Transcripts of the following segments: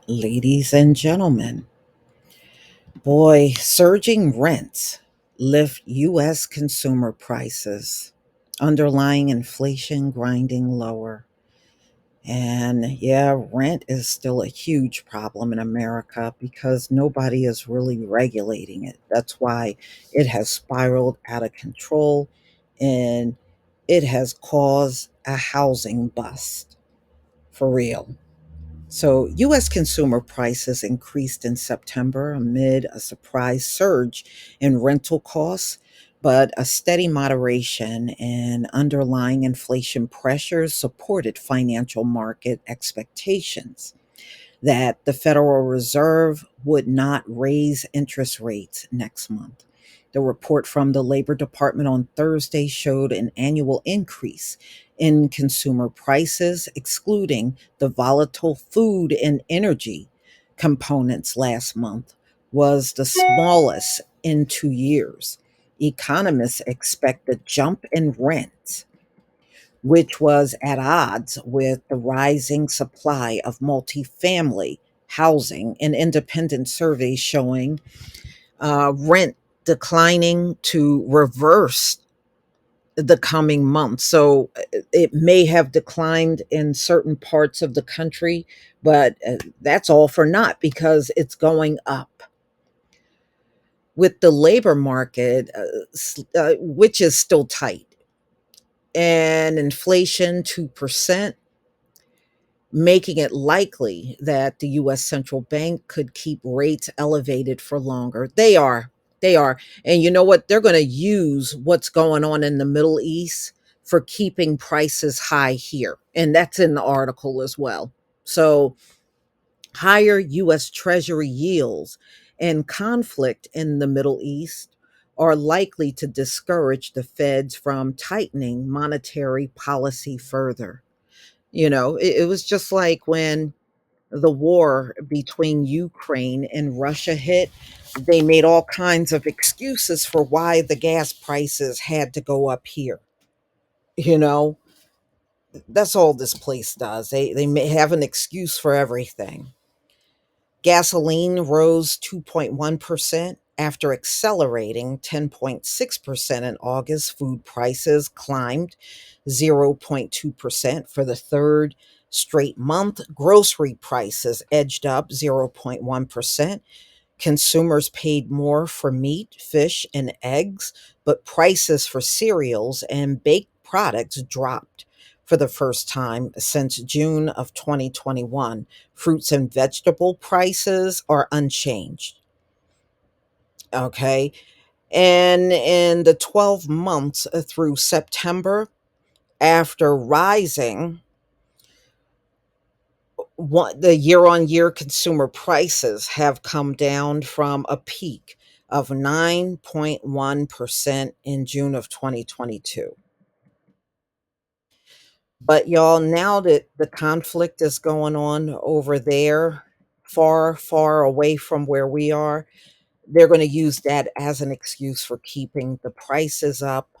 Ladies and gentlemen, boy, surging rents lift U.S. consumer prices, underlying inflation grinding lower. And yeah, rent is still a huge problem in America because nobody is really regulating it. That's why it has spiraled out of control and it has caused a housing bust for real. So, U.S. consumer prices increased in September amid a surprise surge in rental costs, but a steady moderation in underlying inflation pressures supported financial market expectations that the Federal Reserve would not raise interest rates next month. The report from the Labor Department on Thursday showed an annual increase in consumer prices, excluding the volatile food and energy components last month, was the smallest in 2 years. Economists expect the jump in rent, which was at odds with the rising supply of multifamily housing, and independent surveys showing rent declining to reverse the coming months. So it may have declined in certain parts of the country, but that's all for naught because it's going up. With the labor market, which is still tight, and inflation 2%, making it likely that the US central bank could keep rates elevated for longer. They are. They are. And you know what? They're going to use what's going on in the Middle East for keeping prices high here. And that's in the article as well. So, higher US Treasury yields and conflict in the Middle East are likely to discourage the Feds from tightening monetary policy further. It was just like when the war between Ukraine and Russia hit, they made all kinds of excuses for why the gas prices had to go up here. You know, that's all this place does. They may have an excuse for everything. Gasoline rose 2.1% after accelerating 10.6% in August. Food prices climbed 0.2% for the third straight month. Grocery prices edged up 0.1%. Consumers paid more for meat, fish, and eggs, but prices for cereals and baked products dropped for the first time since June of 2021. Fruits and vegetable prices are unchanged. Okay. And in the 12 months through September, after rising, the year on year consumer prices have come down from a peak of 9.1% in June of 2022. But y'all, now that the conflict is going on over there, far, far away from where we are, they're going to use that as an excuse for keeping the prices up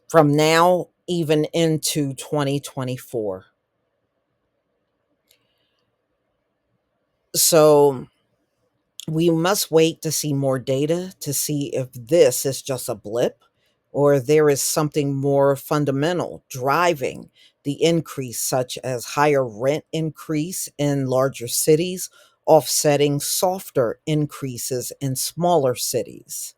from now even into 2024. So we must wait to see more data to see if this is just a blip or there is something more fundamental driving the increase, such as higher rent increase in larger cities, offsetting softer increases in smaller cities.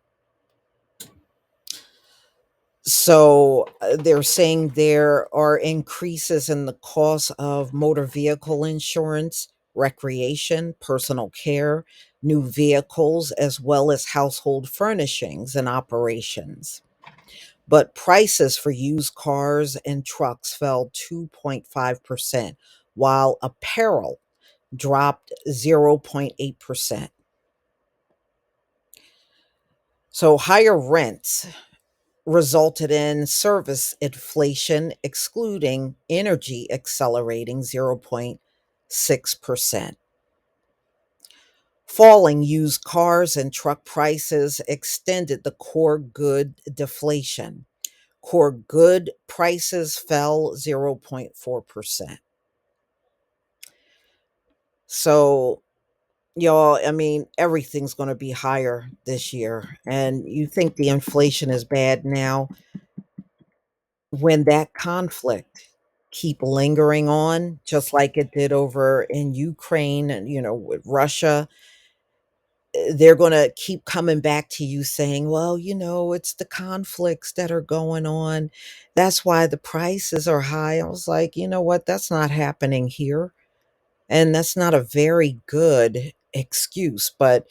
So they're saying there are increases in the cost of motor vehicle insurance, recreation, personal care, new vehicles, as well as household furnishings and operations. But prices for used cars and trucks fell 2.5%, while apparel dropped 0.8%. So higher rents resulted in service inflation, excluding energy, accelerating 0.6%. Falling used cars and truck prices extended the core good deflation. Core good prices fell 0.4%. So, y'all, I mean, everything's going to be higher this year. And you think the inflation is bad now, when that conflict keep lingering on just like it did over in Ukraine and with Russia, they're going to keep coming back to you saying, well, it's the conflicts that are going on. That's why the prices are high. I was like, you know what? That's not happening here. And that's not a very good excuse, but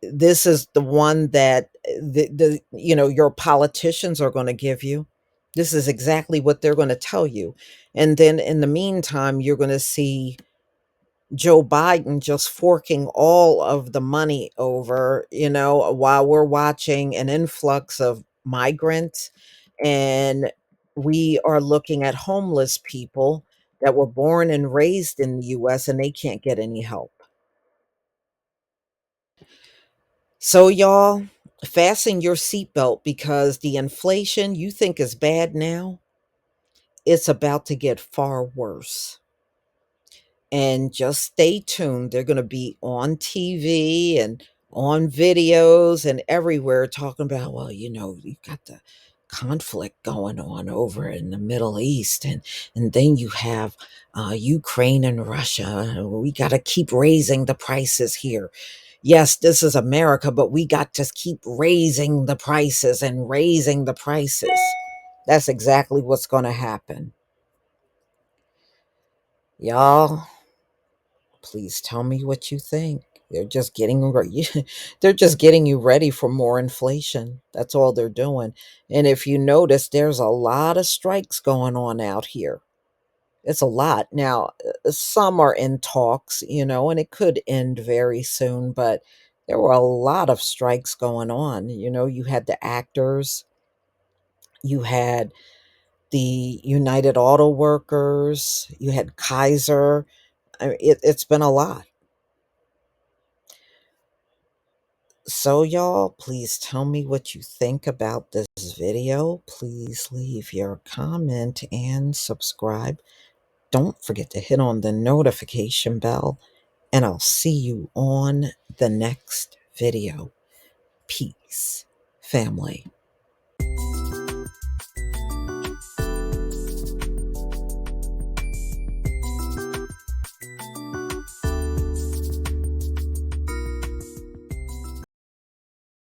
this is the one that your politicians are going to give you. This is exactly what they're going to tell you. And then in the meantime, you're going to see Joe Biden just forking all of the money over, while we're watching an influx of migrants, and we are looking at homeless people that were born and raised in the US and they can't get any help. So, y'all, fasten your seatbelt because the inflation you think is bad now, it's about to get far worse. And just stay tuned. They're going to be on TV and on videos and everywhere talking about, well, you got the conflict going on over in the Middle East, and then you have Ukraine and Russia. We got to keep raising the prices here. Yes, this is America, but we got to keep raising the prices and raising the prices. That's exactly what's going to happen. Y'all, please tell me what you think. They're just they're just getting you ready for more inflation. That's all they're doing. And if you notice, there's a lot of strikes going on out here. It's a lot. Now, some are in talks, and it could end very soon, but there were a lot of strikes going on. You had the actors, you had the United Auto Workers, you had Kaiser. It's been a lot. So, y'all, please tell me what you think about this video. Please leave your comment and subscribe. Don't forget to hit on the notification bell, and I'll see you on the next video. Peace, family.